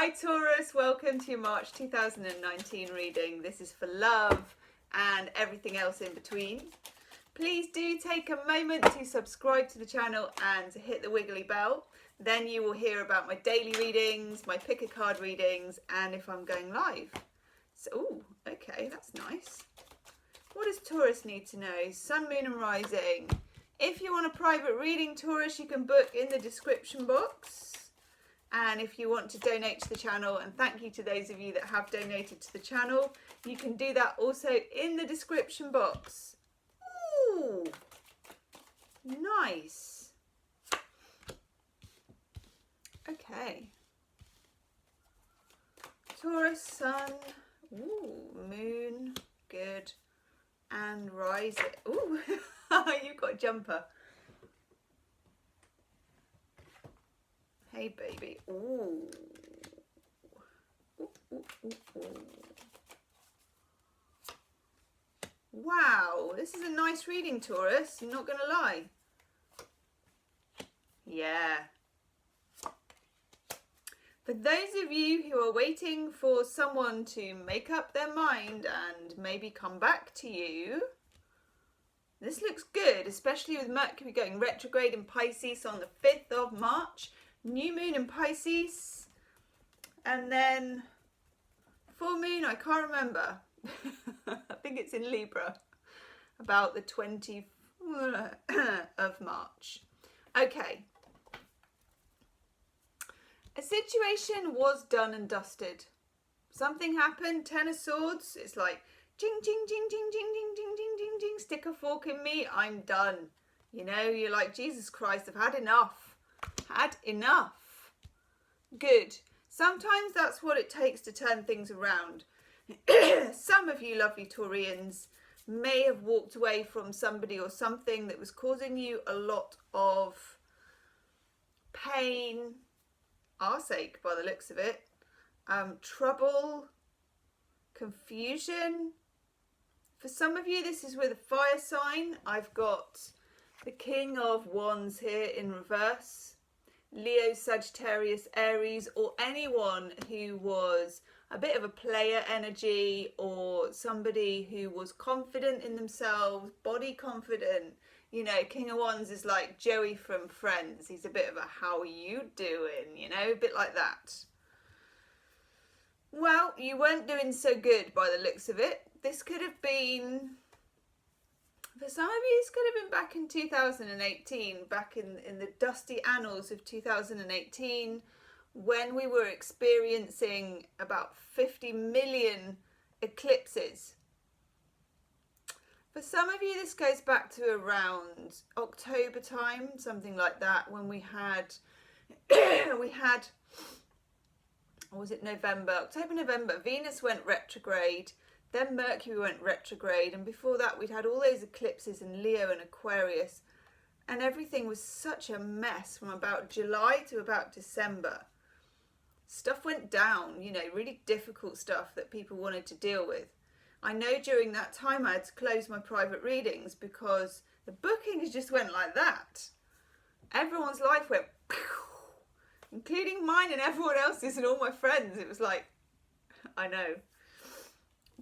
Hi Taurus, welcome to your March 2019 reading. This is for love and everything else in between. Please do take a moment to subscribe to the channel and to hit the wiggly bell. Then you will hear about my daily readings, my pick a card readings, and if I'm going live. So, ooh, okay, that's nice. What does Taurus need to know? Sun, Moon and Rising. If you want a private reading, Taurus, you can book in the description box. And if you want to donate to the channel, and thank you to those of you that have donated to the channel, you can do that also in the description box. Ooh, nice. Okay. Taurus, Sun, ooh, Moon, good, and Rising. Ooh, you've got a jumper. Hey, baby. Ooh. Ooh, ooh, ooh, ooh. Wow, this is a nice reading, Taurus. I'm not going to lie. Yeah. For those of you who are waiting for someone to make up their mind and maybe come back to you, this looks good, especially with Mercury going retrograde in Pisces on the 5th of March. New moon in Pisces, and then full moon, I can't remember. I think it's in Libra, about the 20th of March. Okay. A situation was done and dusted. Something happened, 10 of Swords, it's like, jing, jing, jing, jing, jing, jing, jing, jing, jing, jing, stick a fork in me, I'm done. You know, you're like, Jesus Christ, I've had enough. Had enough. Good. Sometimes that's what it takes to turn things around. Some of you lovely Taurians may have walked away from somebody or something that was causing you a lot of pain, arseache by the looks of it, trouble, confusion. For some of you, this is with a fire sign. I've got the King of Wands here in reverse. Leo, Sagittarius, Aries, or anyone who was a bit of a player energy or somebody who was confident in themselves, body confident. You know, King of Wands is like Joey from Friends. He's a bit of a how are you doing, you know, a bit like that. Well, you weren't doing so good by the looks of it. This could have been, for some of you, this could have been back in 2018, back in the dusty annals of 2018, when we were experiencing about 50 million eclipses. For some of you, this goes back to around October time, something like that, when we had, or was it November? October, November, Venus went retrograde. Then Mercury went retrograde, and before that we'd had all those eclipses in Leo and Aquarius, and everything was such a mess from about July to about December. Stuff went down, you know, really difficult stuff that people wanted to deal with. I know during that time I had to close my private readings because the bookings just went like that. Everyone's life went, including mine and everyone else's and all my friends. It was like, I know.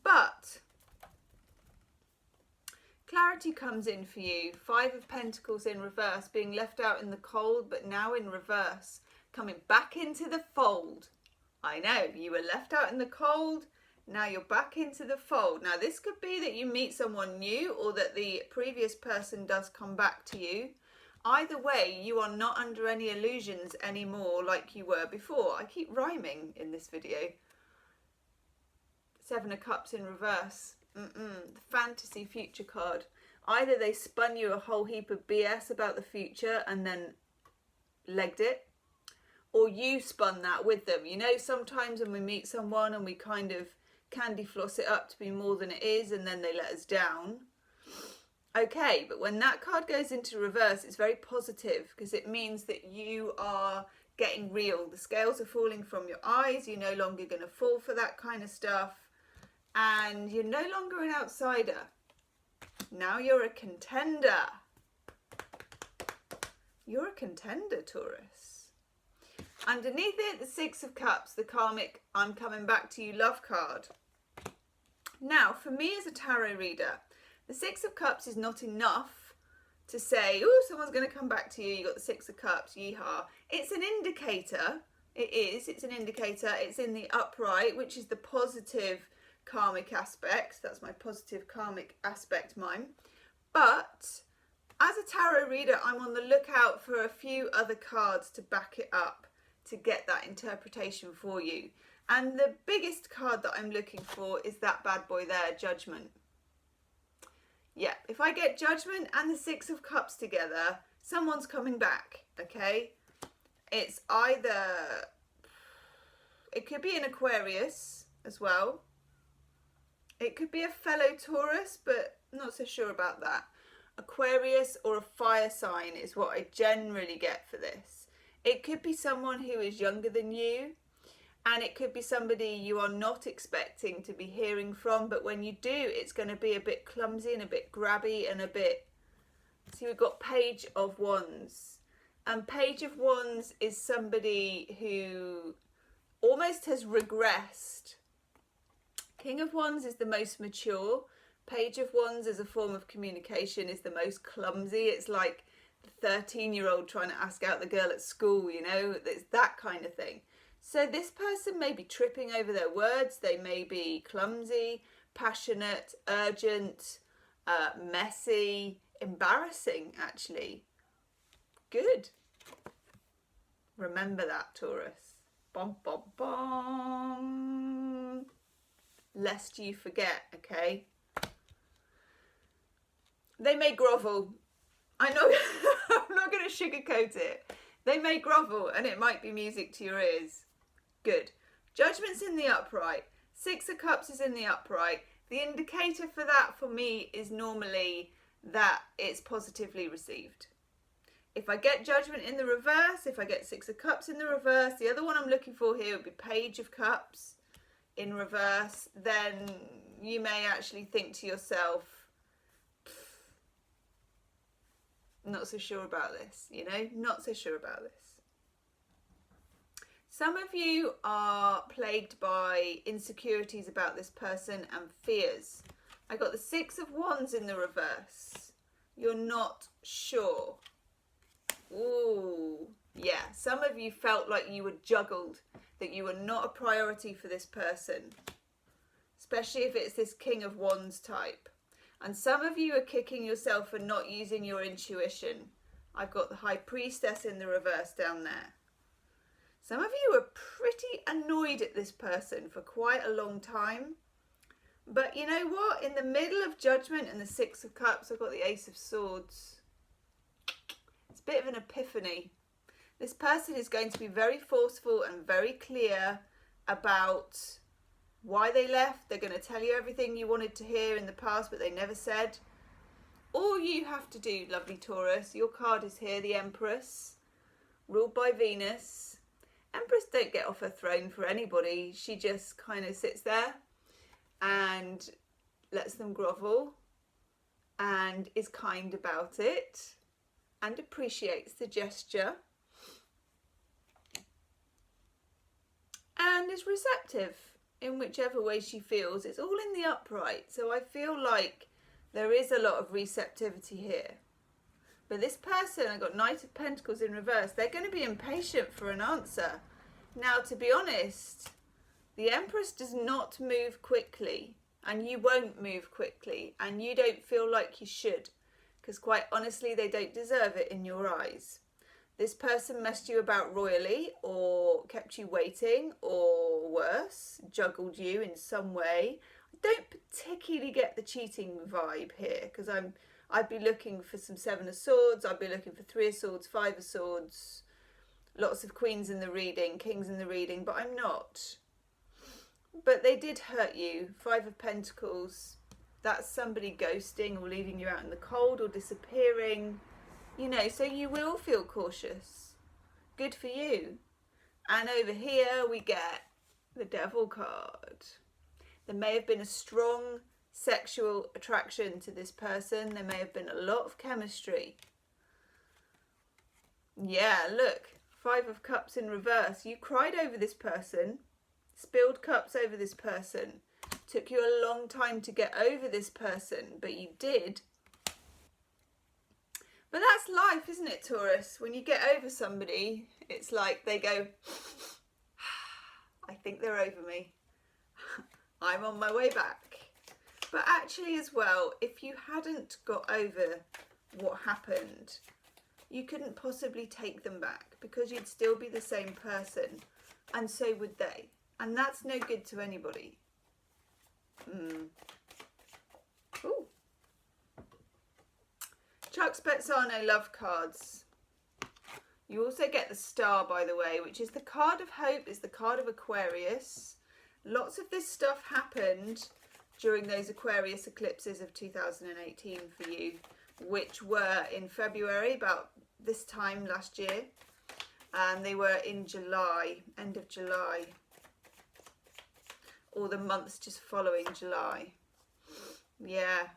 But clarity comes in for you. 5 of Pentacles in reverse, being left out in the cold, but now in reverse, coming back into the fold. I know, you were left out in the cold, now you're back into the fold. Now this could be that you meet someone new or that the previous person does come back to you. Either way, you are not under any illusions anymore like you were before. I keep rhyming in this video. 7 of Cups in reverse. The fantasy future card. Either they spun you a whole heap of BS about the future and then legged it, or you spun that with them. You know, sometimes when we meet someone and we kind of candy floss it up to be more than it is and then they let us down. Okay, but when that card goes into reverse, it's very positive because it means that you are getting real. The scales are falling from your eyes. You're no longer going to fall for that kind of stuff. And you're no longer an outsider. Now you're a contender. You're a contender, Taurus. Underneath it, the Six of Cups, the karmic I'm coming back to you love card. Now, for me as a tarot reader, the Six of Cups is not enough to say, oh, someone's going to come back to you, you got the Six of Cups, yeehaw. It's an indicator. It's an indicator. It's in the upright, which is the positive karmic aspect. That's my positive karmic aspect mime. But as a tarot reader, I'm on the lookout for a few other cards to back it up, to get that interpretation for you. And the biggest card that I'm looking for is that bad boy there, Judgment. Yeah, if I get Judgment and the Six of Cups together, someone's coming back, okay? It's either, it could be an Aquarius as well. It could be a fellow Taurus, but not so sure about that. Aquarius or a fire sign is what I generally get for this. It could be someone who is younger than you, and it could be somebody you are not expecting to be hearing from, but when you do, it's going to be a bit clumsy and a bit grabby and a bit... See, we've got Page of Wands. And Page of Wands is somebody who almost has regressed. King of Wands is the most mature. Page of Wands as a form of communication is the most clumsy. It's like the 13-year-old trying to ask out the girl at school, you know? It's that kind of thing. So this person may be tripping over their words. They may be clumsy, passionate, urgent, messy, embarrassing, actually. Good. Remember that, Taurus. Bom, bom, bom. Lest you forget, okay? They may grovel. I know, I'm not going to sugarcoat it. They may grovel and it might be music to your ears. Good. Judgment's in the upright. Six of Cups is in the upright. The indicator for that for me is normally that it's positively received. If I get Judgment in the reverse, if I get Six of Cups in the reverse, the other one I'm looking for here would be Page of Cups in reverse, then you may actually think to yourself, not so sure about this, you know, not so sure about this. Some of you are plagued by insecurities about this person and fears. I got the Six of Wands in the reverse. You're not sure. Ooh, yeah. Some of you felt like you were juggled, that you were not a priority for this person, especially if it's this King of Wands type. And some of you are kicking yourself for not using your intuition. I've got the High Priestess in the reverse down there. Some of you are pretty annoyed at this person for quite a long time. But you know what? In the middle of Judgment and the Six of Cups, I've got the Ace of Swords. It's a bit of an epiphany. This person is going to be very forceful and very clear about why they left. They're going to tell you everything you wanted to hear in the past, but they never said. All you have to do, lovely Taurus, your card is here, the Empress, ruled by Venus. Empress don't get off her throne for anybody. She just kind of sits there and lets them grovel and is kind about it and appreciates the gesture and is receptive in whichever way she feels. It's all in the upright, so I feel like there is a lot of receptivity here. But this person, I got Knight of Pentacles in reverse, they're going to be impatient for an answer. Now, to be honest, the Empress does not move quickly, and you won't move quickly, and you don't feel like you should, because quite honestly, they don't deserve it in your eyes. This person messed you about royally, or kept you waiting, or worse, juggled you in some way. I don't particularly get the cheating vibe here, because I'd be looking for some Seven of Swords, I'd be looking for Three of Swords, Five of Swords, lots of Queens in the reading, Kings in the reading, but I'm not. But they did hurt you. Five of Pentacles, that's somebody ghosting or leaving you out in the cold or disappearing, you know, so you will feel cautious. Good for you. And over here we get the Devil card. There may have been a strong sexual attraction to this person. There may have been a lot of chemistry. Yeah, look, Five of Cups in reverse. You cried over this person, spilled cups over this person. Took you a long time to get over this person, but you did. But that's life, isn't it, Taurus? When you get over somebody, it's like they go, I think they're over me. I'm on my way back. But actually as well, if you hadn't got over what happened, you couldn't possibly take them back because you'd still be the same person, and so would they. And that's no good to anybody. Ooh. Chuck Spezzano love cards. You also get the Star, by the way, which is the card of hope, is the card of Aquarius. Lots of this stuff happened during those Aquarius eclipses of 2018 for you, which were in February, about this time last year. And they were in July, end of July. Or the months just following July. Yeah.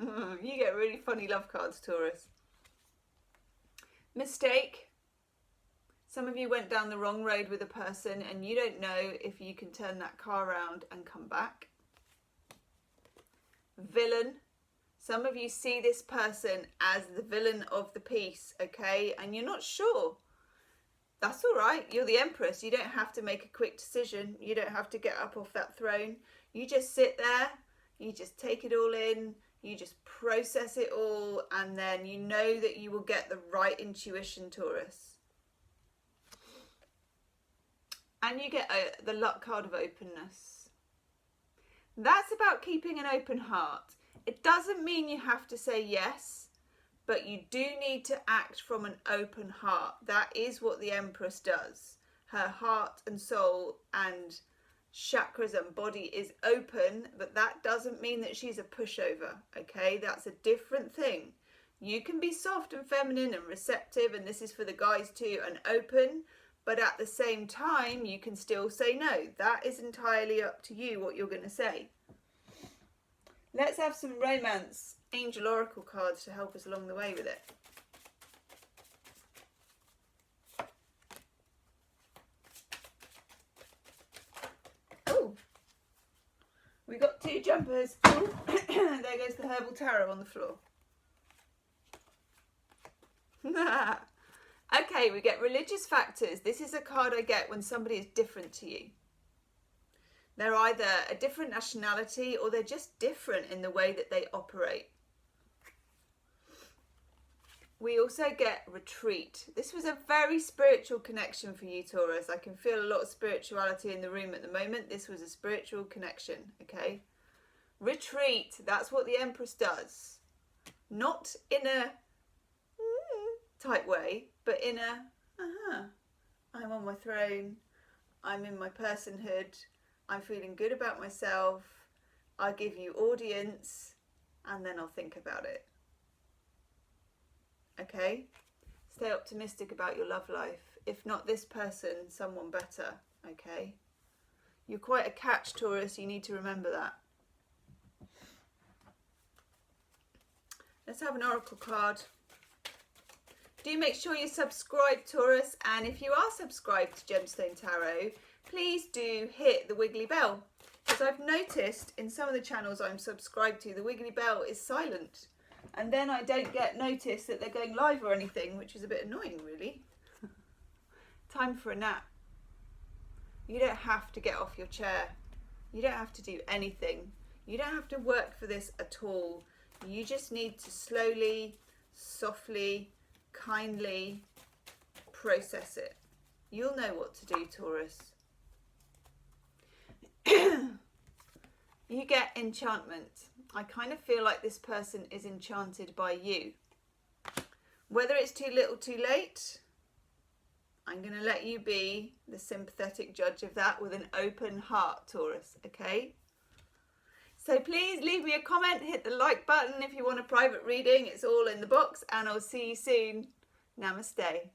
You get really funny love cards, Taurus. Mistake. Some of you went down the wrong road with a person and you don't know if you can turn that car around and come back. Villain. Some of you see this person as the villain of the piece, okay? And you're not sure. That's all right. You're the Empress. You don't have to make a quick decision. You don't have to get up off that throne. You just sit there. You just take it all in. You just process it all. And then you know that you will get the right intuition, Taurus. And you get the luck card of openness. That's about keeping an open heart. It doesn't mean you have to say yes. But you do need to act from an open heart. That is what the Empress does. Her heart and soul and chakras and body is open, but that doesn't mean that she's a pushover, okay? That's a different thing. You can be soft and feminine and receptive, and this is for the guys too, and open, but at the same time, you can still say no. That is entirely up to you what you're going to say. Let's have some romance angel oracle cards to help us along the way with it. Oh, we got two jumpers. Oh, there goes the herbal tarot on the floor. Okay, we get religious factors. This is a card I get when somebody is different to you. They're either a different nationality or they're just different in the way that they operate. We also get retreat. This was a very spiritual connection for you, Taurus. I can feel a lot of spirituality in the room at the moment. This was a spiritual connection, okay? Retreat, that's what the Empress does. Not in a type way, but in a, I'm on my throne, I'm in my personhood, I'm feeling good about myself, I'll give you audience, and then I'll think about it. Okay? Stay optimistic about your love life. If not this person, someone better. Okay? You're quite a catch, Taurus. You need to remember that. Let's have an oracle card. Do make sure you subscribe, Taurus. And if you are subscribed to Gemstone Tarot, please do hit the wiggly bell. Because I've noticed in some of the channels I'm subscribed to, the wiggly bell is silent. And then I don't get notice that they're going live or anything, which is a bit annoying, really. Time for a nap. You don't have to get off your chair. You don't have to do anything. You don't have to work for this at all. You just need to slowly, softly, kindly process it. You'll know what to do, Taurus. You get enchantment. I kind of feel like this person is enchanted by you. Whether it's too little, too late, I'm going to let you be the sympathetic judge of that with an open heart, Taurus, okay? So please leave me a comment, hit the like button if you want a private reading. It's all in the box, and I'll see you soon. Namaste.